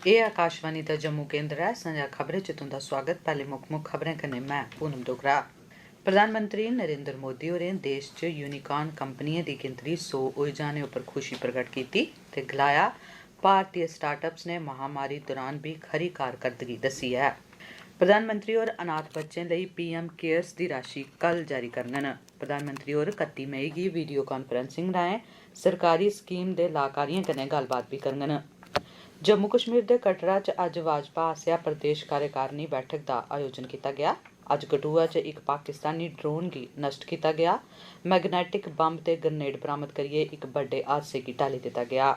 ਇਹ आकाशवाणी ਦਾ जम्मू केंद्र है। संजा खबरें च तुंदा स्वागत। पहले मुख खबरें कन्नै मैं पूनम डोगरा। प्रधानमंत्री नरेंद्र मोदी होरें देश च यूनिकॉर्न कंपनियें दी गिनतरी 100 होई जाने उप्पर खुशी प्रगट कीती ते गलाया भारतीय स्टार्टअप्स ने महामारी दौरान भी खरी कारकरदगी दस्सी है। प्रधानमंत्री होर अनाथ बच्चें लेई PM केयर्स दी राशि कल जारी करङन। प्रधानमंत्री होर 31 मई गी वीडियो कांफ्रेंसिंग राहें सरकारी स्कीम दे लाकारियें कन्नै गल्लबात भी करङन। जम्मू कश्मीर दे कटरा च अज्ज भाजपा आसेआ प्रदेश कार्यकारिणी बैठक दा आयोजन कीता गया। अज्ज कठुआ च इक पाकिस्तानी ड्रोन गी नष्ट कीता गया। मैग्नेटिक बंब ते ग्रनेड बरामद करियै इक बड्डे हादसे गी टाली दित्ता गया।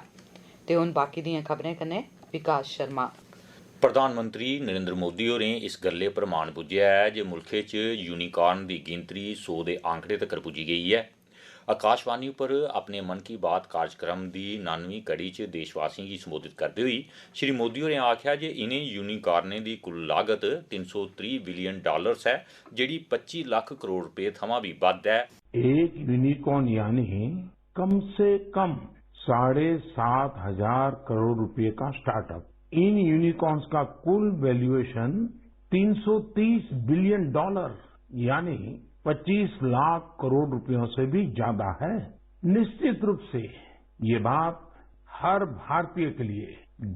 ते हुण बाकी दियां खबरें कन्नै विकास शर्मा। प्रधानमंत्री नरेंद्र मोदी होरें इस गल्लै पर मान बुज्झेआ है जे मुल्खै च यूनिकॉर्न दी गिनतरी 100 दे आंकड़े तक्कर पुज्जी गेई है। आकाशवाणी पर अपने मन की बात कार्यक्रम की 9वीं कड़ी च देशवासियों की संबोधित करते हुए श्री मोदी होरें आख्या जे इन्हें यूनिकॉर्नें की कुल लागत $330 बिलियन है, जिहड़ी 25 लाख करोड़ रुपए थमां भी वध है। एक यूनिकॉर्न यानी कम से कम 7,500 करोड़ रुपए का स्टार्टअप। इन यूनिकॉर्न्स का कुल वैल्यूएशन $330 बिलियन यानी 25 लाख करोड़ रुपयों से भी ज्यादा है। निश्चित रूप से ये बात हर भारतीय के लिए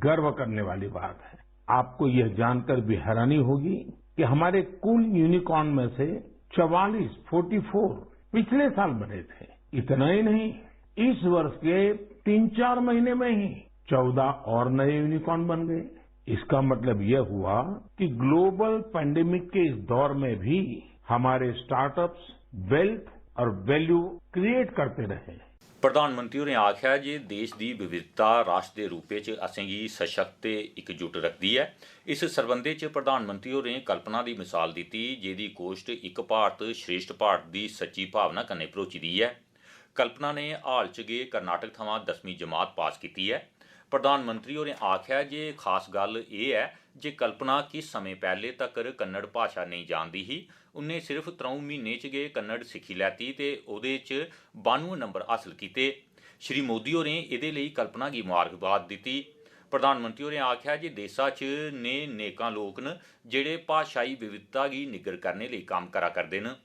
गर्व करने वाली बात है। आपको यह जानकर भी हैरानी होगी कि हमारे कुल यूनिकॉर्न में से 44 पिछले साल बने थे। इतना ही नहीं, इस वर्ष के 3-4 महीने में ही 14 और नए यूनिकॉर्न बन गए। इसका मतलब यह हुआ कि ग्लोबल पैंडेमिक के इस दौर में भी हमारे स्टार्टअप्स वेल्थ और वैल्यू क्रिएट करते रहे। प्रधानमंत्री होरें आख्या जे देश की विविधता राष्ट्र के रूपे च असेंगी सशक्त ते इकजुट रखती है। इस सरबंधे च प्रधानमंत्री होरें कल्पना की मिसाल दी जेदी कोष्ट एक भारत श्रेष्ठ भारत की सच्ची भावना कन्नै भरोची दी है। कल्पना ने हाल च गै कर्नाटक थमां 10वीं जमात पास की है। प्रधानमंत्री होरें आख्या जे खास गल यह है जे कल्पना किस समय पहले तक्कर कन्नड़ भाषा नहीं जानती ही। उन्हें सिर्फ 3 महीने च गै कन्नड़ सिक्खी लैती ते ओहदे च 92 नंबर हासिल कीते। श्री मोदी होरें एहदे लेई कल्पना गी मुबारकबाद दित्ती। प्रधानमंत्री होरें आख्या जे देशा च नेकां लोक न जेहड़े भाषाई विविधता गी निग्गर करने लेई कम्म करा करदे न।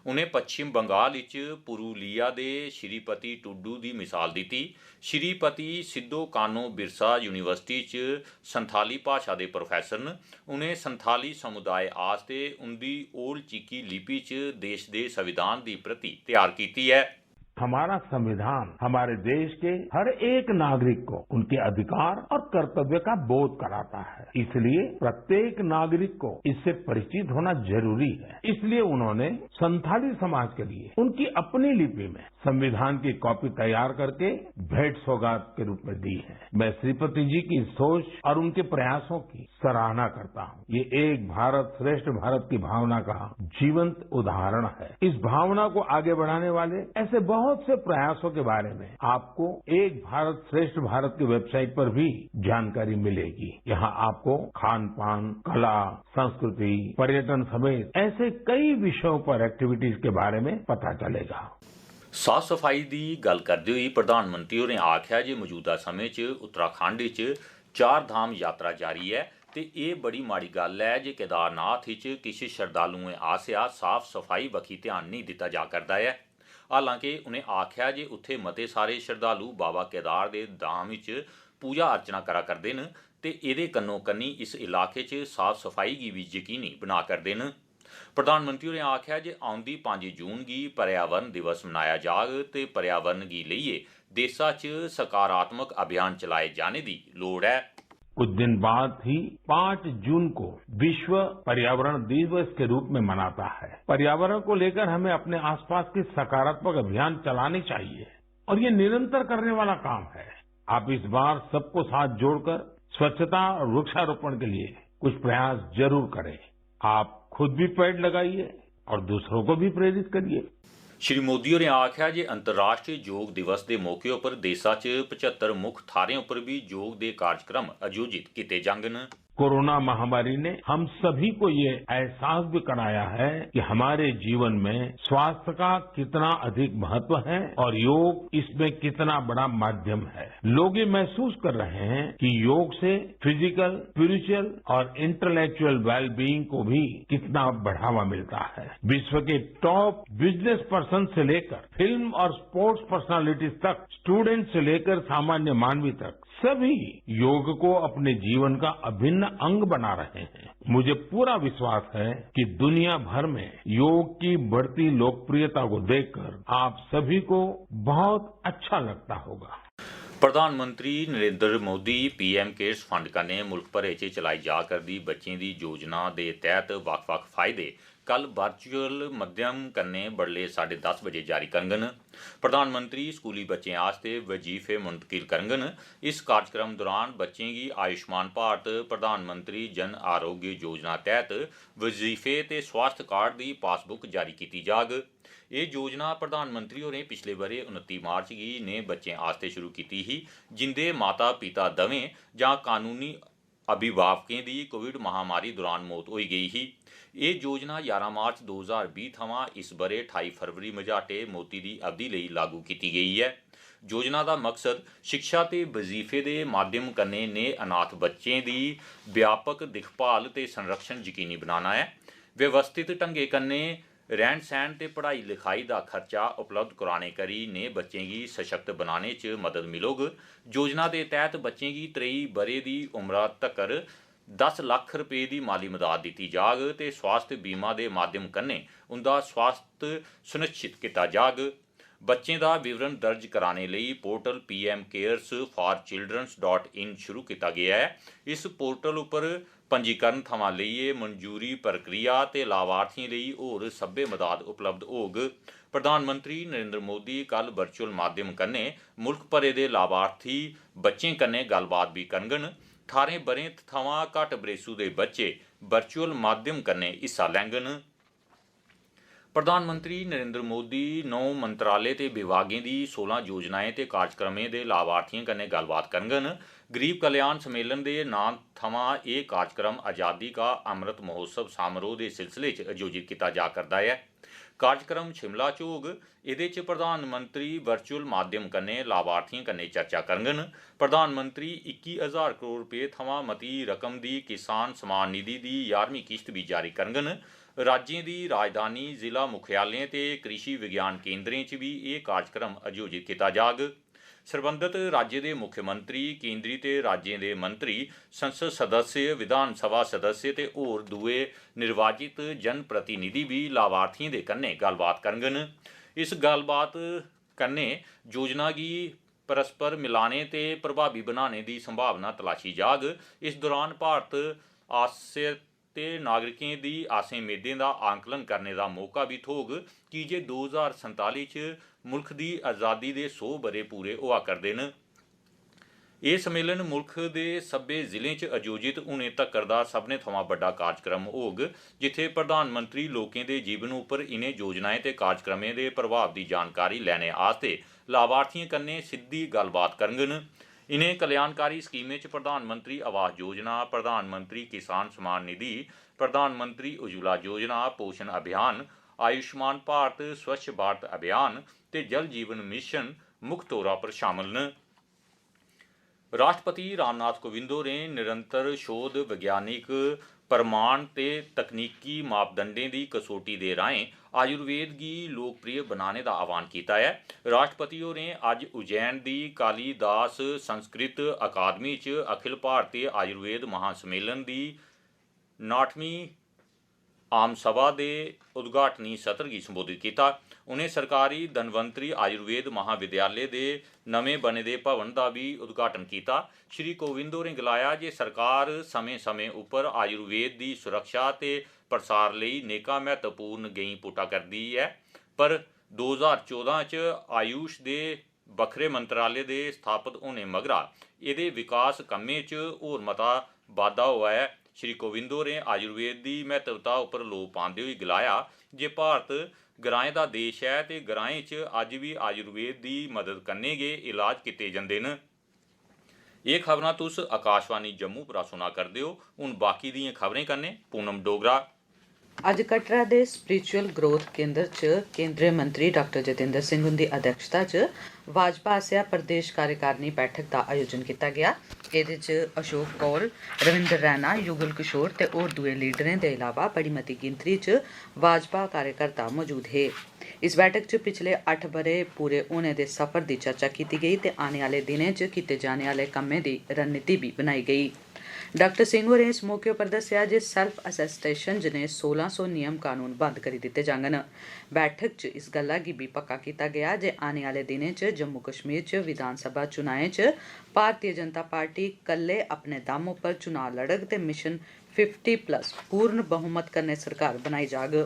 उन्हें पश्चिम बंगाल च पुरुलिया दे श्रीपति टुडू की मिसाल दी। श्रीपति सिद्धो कानो बिरसा यूनिवर्सिटी च संथाली भाषा के प्रोफैसर न। उन्हें संथाली समुदाय आस्ते उनकी ओल्ड चिकी लिपि च देश के संविधान की प्रति तैयार की है। हमारा संविधान हमारे देश के हर एक नागरिक को उनके अधिकार और कर्तव्य का बोध कराता है। इसलिए प्रत्येक नागरिक को इससे परिचित होना जरूरी है। इसलिए उन्होंने संथाली समाज के लिए उनकी अपनी लिपि में संविधान की कॉपी तैयार करके भेंट सौगात के रूप में दी है। मैं श्रीपति जी की सोच और उनके प्रयासों की सराहना करता हूँ। ये एक भारत श्रेष्ठ भारत की भावना का जीवंत उदाहरण है। इस भावना को आगे बढ़ाने वाले ऐसे बहुत से प्रयासों के बारे में आपको एक भारत श्रेष्ठ भारत की वेबसाइट पर भी जानकारी मिलेगी। यहाँ आपको खान पान, कला, संस्कृति, पर्यटन समेत ऐसे कई विषयों पर एक्टिविटीज के बारे में पता चलेगा। साफ सफाई की गल करते हुए प्रधानमंत्री होरें आख्या जे मौजूदा समय च उत्तराखंड च 4 धाम यात्रा जारी है ते ये बड़ी माड़ी गल है जे केदारनाथ च किश श्रद्धालुएं आसेआ साफ सफाई बक्खी ध्यान नहीं दिता जा करदा है। हालांकि उन्हें आख्या जे उत्थे मते सारे श्रद्धालु बाबा केदार दे धाम च पूजा अर्चना करा करदे न ते एदे कन्नो कन्नी इस इलाके च साफ सफाई गी भी यकीनी बना करदे न। प्रधानमंत्री होरें आख्या जे औंदी 5 जून गी पर्यावरण दिवस मनाया जाग ते पर्यावरण गी लेइयै देशा च सकारात्मक अभियान चलाए जाने की लोड़ है। कुछ दिन बाद ही 5 जून को विश्व पर्यावरण दिवस के रूप में मनाता है। पर्यावरण को लेकर हमें अपने आसपास के सकारात्मक अभियान चलाने चाहिए और ये निरंतर करने वाला काम है। आप इस बार सबको साथ जोड़कर स्वच्छता और वृक्षारोपण के लिए कुछ प्रयास जरूर करें। आप खुद भी पेड़ लगाइए और दूसरों को भी प्रेरित करिए। श्री मोदी होरें आख्या जे अंतर्राष्ट्रीय योग दिवस के मौके पर देशा च 75 मुख थारें पर भी योग के कार्यक्रम आयोजित किए जांगन। कोरोना महामारी ने हम सभी को ये एहसास भी कराया है कि हमारे जीवन में स्वास्थ्य का कितना अधिक महत्व है और योग इसमें कितना बड़ा माध्यम है। लोग ये महसूस कर रहे हैं कि योग से फिजिकल, स्पिरिचुअल और इंटेलेक्चुअल वेलबीइंग को भी कितना बढ़ावा मिलता है। विश्व के टॉप बिजनेस पर्सन से लेकर फिल्म और स्पोर्ट्स पर्सनालिटीज तक, स्टूडेंट से लेकर सामान्य मानवी तक, सभी योग को अपने जीवन का अभिन्न अंग बना रहे हैं। मुझे पूरा विश्वास है कि दुनिया भर में योग की बढ़ती लोकप्रियता को देखकर आप सभी को बहुत अच्छा लगता होगा। प्रधानमंत्री Narendra Modi PM cares fund कन्नै मुल्क भरे च चलाई जा करदी बच्चें दी योजना दे तैहत वक्-वक् फायदे कल वर्चुअल माध्यम कन्नै बडले 10:30 बजे जारी करङन। प्रधानमंत्री स्कूली बच्चें आस्तै वजीफे मुंतकिल करङन। इस कार्यक्रम दौरान बच्चें गी आयुष्मान भारत प्रधानमंत्री जन आरोग्य योजना तैहत वजीफे ते स्वास्थ्य कार्ड दी पासबुक जारी कीती जाग। ये योजना प्रधानमंत्री होरें पिछले बरे 29 मार्च गी नेह बच्चें आस्तै शुरू कीती ही जिंदे माता पिता दवें जां कानूनी अभिभावकें दी कोविड महामारी दौरान मौत होई गई ही। ये योजना 11 मार्च 2020 थमां इस बरे 28 फरवरी मझाटे मौती दी अवधि लई लागू कीती गई है। योजना का मकसद शिक्षा ते वजीफे दे माध्यम कन्नै नेह अनाथ बच्चें दी व्यापक दिखभाल ते संरक्षण यकीनी बनाना है। व्यवस्थित ढंगे कन्नै रहन सहन ते पढ़ाई लिखाई का खर्चा उपलब्ध कराने करी नेह बच्चें गी सशक्त बनाने च मदद मिलोग। योजना के तहत बच्चें गी 23 बरे दी उम्र तक्कर 10 लाख रुपए की माली मदद दी जाग ते स्वास्थ्य बीमा के माध्यम कन्नै उनका स्वास्थ्य सुनिश्चित किया जाग। बच्चें का विवरण दर्ज कराने लई पोर्टल pmcares4childrens.in शुरू किया गया है। इस पोर्टल उपर पंजीकरण थमां लेइयै मंजूरी प्रक्रिया ते लाभार्थियों लई होर सब्बै मदद उपलब्ध होग। प्रधानमंत्री नरेंद्र मोदी कल वर्चुअल माध्यम कन्नै मुल्क भरे दे लाभार्थी बच्चें कन्नै गल्लबात भी करङन। 18 बरें थमां घट्ट बरेसू दे बच्चे वर्चुअल माध्यम कन्नै हिस्सा लैङन। प्रधानमंत्री नरेंद्र मोदी 9 मंत्रालय ते विभागें दी 16 योजनाएं ते कार्यक्रमें दे लाभार्थियों कन्नै गल्लबात करङन। गरीब कल्याण सम्मेलन दे नां थमां यह कार्यक्रम आज़ादी का अमृत महोत्सव समारोह के सिलसिले च आयोजित किया जा करदा है। कार्यक्रम शिमला च होग। इहदे च प्रधानमंत्री वर्चुअल माध्यम कन्नै लाभार्थियों कन्नै चर्चा करङन। प्रधानमंत्री 21,000 करोड़ रुपए थमां मती रकम दी किसान सम्मान निधि दी 11वीं किश्त भी जारी करङन। राज्यों की राजधानी जिला मुख्यालयों ते कृषि विज्ञान केंद्रें च भी यह कार्यक्रम आयोजित किया जाग। संबंधित राज्य के मुख्यमंत्री, केंद्री ते राज्यों के मंत्री, संसद सदस्य, विधान सभा सदस्य ते होर दुए निर्वाचित जन प्रतिनिधि भी लाभार्थियों के कन्नै गल्लबात करङन। इस गल्लबात कन्नै योजना गी परस्पर मिलाने ते प्रभावी बनाने की संभावना तलाशी जाग। इस दौरान भारत आस्य ते नागरिकें दी आसें मेदें का आंकलन करने का मौका भी थोग कि जे 2047 च मुल्क की आज़ादी के 100 बरे पूरे होआ करदे न। यह सम्मेलन मुल्क के सब्बे जिलें च आयोजित हुणे तक्कर दा सभनें थमां बड्डा कार्यक्रम होग जिथे प्रधानमंत्री लोकें दे जीवन उपर इन्हें योजनाएं ते कार्यक्रमें दे प्रभाव की जानकारी लैने आस्ते लाभार्थियों कन्नै सिद्धी गल्लबात करङन। इन्हें कल्याणकारी स्कीमें च प्रधानमंत्री आवास योजना, प्रधानमंत्री किसान सम्मान निधि, प्रधानमंत्री उज्ज्वला योजना, पोषण अभियान, आयुष्मान भारत, स्वच्छ भारत अभियान ते जल जीवन मिशन मुख्य तौर पर शामिल न। राष्ट्रपति रामनाथ कोविंद होरें निरंतर शोध, वैज्ञानिक प्रमाण ते तकनीकी मापदंडें की कसौटी दे राहें आयुर्वेद की लोकप्रिय बनाने का आह्वान किया है। राष्ट्रपति होरें अज उज्जैन की कालीदास संस्कृत अकादमी च अखिल भारतीय आयुर्वेद महासम्मेलन की 69वीं आम सभा के उद्घाटनी सत्र की संबोधित किया। उन्हें सरकारी धनवंतरी आयुर्वेद महाविद्यालय के नवे बने दे भवन का भी उद्घाटन किया। श्री कोविंद होरें गलाया जे सरकार समय समय उपर आयुर्वेद की सुरक्षा ते प्रसार लई नेकां महत्वपूर्ण गैंई पुट्टा करदी है, पर 2014 च आयुष के बखरे मंत्रालय के स्थापित होने मगरा इहदे विकास कम्में च होर मता बाद्धा होआ है। श्री कोविंद होरें आयुर्वेद की महत्वता उपर लोऽ पांदे होई गलाया जे भारत ग्राएं का देश है ते ग्राएं च अज भी आयुर्वेद की मदद कन्नै गै इलाज कीते जंदे न। ये खबरां तुस आकाशवाणी जम्मू परा सुना करदे हो। हुण बाकी दियां खबरें कन्नै पूनम डोगरा। अज कटरा दे स्पिरिचुअल ग्रोथ केंद्र च केंद्रीय मंत्री डॉक्टर जितेंद्र सिंह हुंदी अध्यक्षता च भाजपा आसेआ प्रदेश कार्यकारिणी बैठक का आयोजन किया गया। एह्दे च अशोक कौल, रविंदर रैना, युगल किशोर ते होर दुए लीडरें दे इलावा बड़ी मती गिनतरी च भाजपा कार्यकर्ता मौजूद हे। इस बैठक च पिछले 8 ब'रे पूरे होने दे सफर दी चर्चा की गई ते आने आह्ले दिनें च कीते जाने आह्ले कम्में दी रणनीति भी बनाई गई। डॉक्टर सिंह होरें इस मौके पर दस्सेआ जे सेल्फ असेस्टेशन जनेह् 1600 नियम कानून बंद करी दित्ते जाङन। बैठक च इस गल्ला गी भी पक्का कीता गया जे आने आह्ले दिनें च जम्मू कश्मीर च विधानसभा चुनाएं च भारतीय जनता पार्टी कल्ले अपने दम उप्पर चुनाव लड़ग ते मिशन 50+ पूर्ण बहुमत कन्नै सरकार बनाई जाग।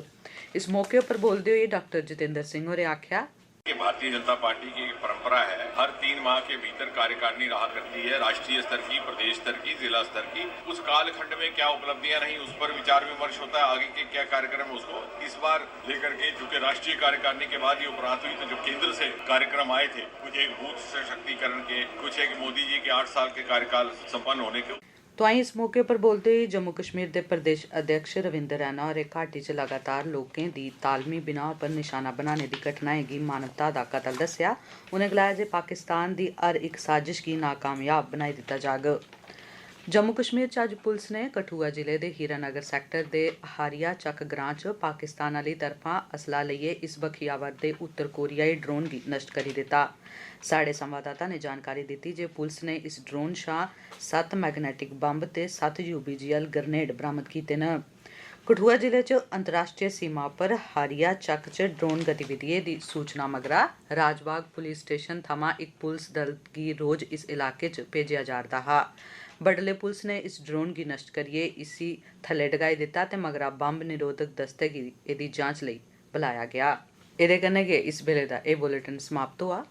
इस मौके पर बोलदे होई डॉक्टर जितेंद्र सिंह होरें आखेआ कि भारतीय जनता पार्टी की एक परंपरा है, हर 3 माह के भीतर कार्यकारिणी रहा करती है, राष्ट्रीय स्तर की, प्रदेश स्तर की, जिला स्तर की। उस कालखंड में क्या उपलब्धियां रही उस पर विचार विमर्श होता है, आगे के क्या कार्यक्रम उसको इस बार लेकर के, चूंकि राष्ट्रीय कार्यकारिणी के बाद ये उपरांत हुई, तो जो केंद्र से कार्यक्रम आए थे, कुछ एक बूथ सशक्तिकरण के, कुछ एक मोदी जी के 8 साल के कार्यकाल संपन्न होने के। तो इस मौके पर बोलते हुए जम्मू कश्मीर के प्रदेश अध्यक्ष रविंदर रैना होरें घाटी च लगातार लोकें दी तालमी बिनाह पर निशाना बनाने दी घटनाएं गी मानवता दा कतल दस्सेआ। उनें गलाया जे पाकिस्तान दी हर एक साजिश गी नाकामयाब बनाई दित्ता जाग। जम्मू कश्मीर च अज्ज पुलिस ने कठुआ जिले दे हीरानगर सैक्टर दे हारिया चक ग्रां च पाकिस्तान आह्ली तरफा असला लेइयै इस बक्खी आवरदे उत्तर कोरियाई ड्रोन गी नष्ट करी दित्ता। साढ़े संवाददाता ने जानकारी दी जे पुलिस ने इस ड्रोन शा 7 मैग्नेटिक बंब ते 7 UBGL ग्रनेड बरामद कीते न। कठुआ जिले च अंतर्राष्ट्रीय सीमा पर हारिया चक च ड्रोन गतिविधियें दी सूचना मगरा राजबाग पुलिस स्टेशन थमां इक पुलिस दल गी रोज इस इलाके च भेजेआ जा'रदा हा। बडले पुलिस ने इस ड्रोन गी नष्ट करियै इसी थल्ले डगाई दित्ता ते मगरा बंब निरोधक दस्ते गी एह्दी जांच लेई बुलाया गेआ। एह्दे कन्नै गै इस बेल्ले दा एह् बुलेटिन समाप्त होआ।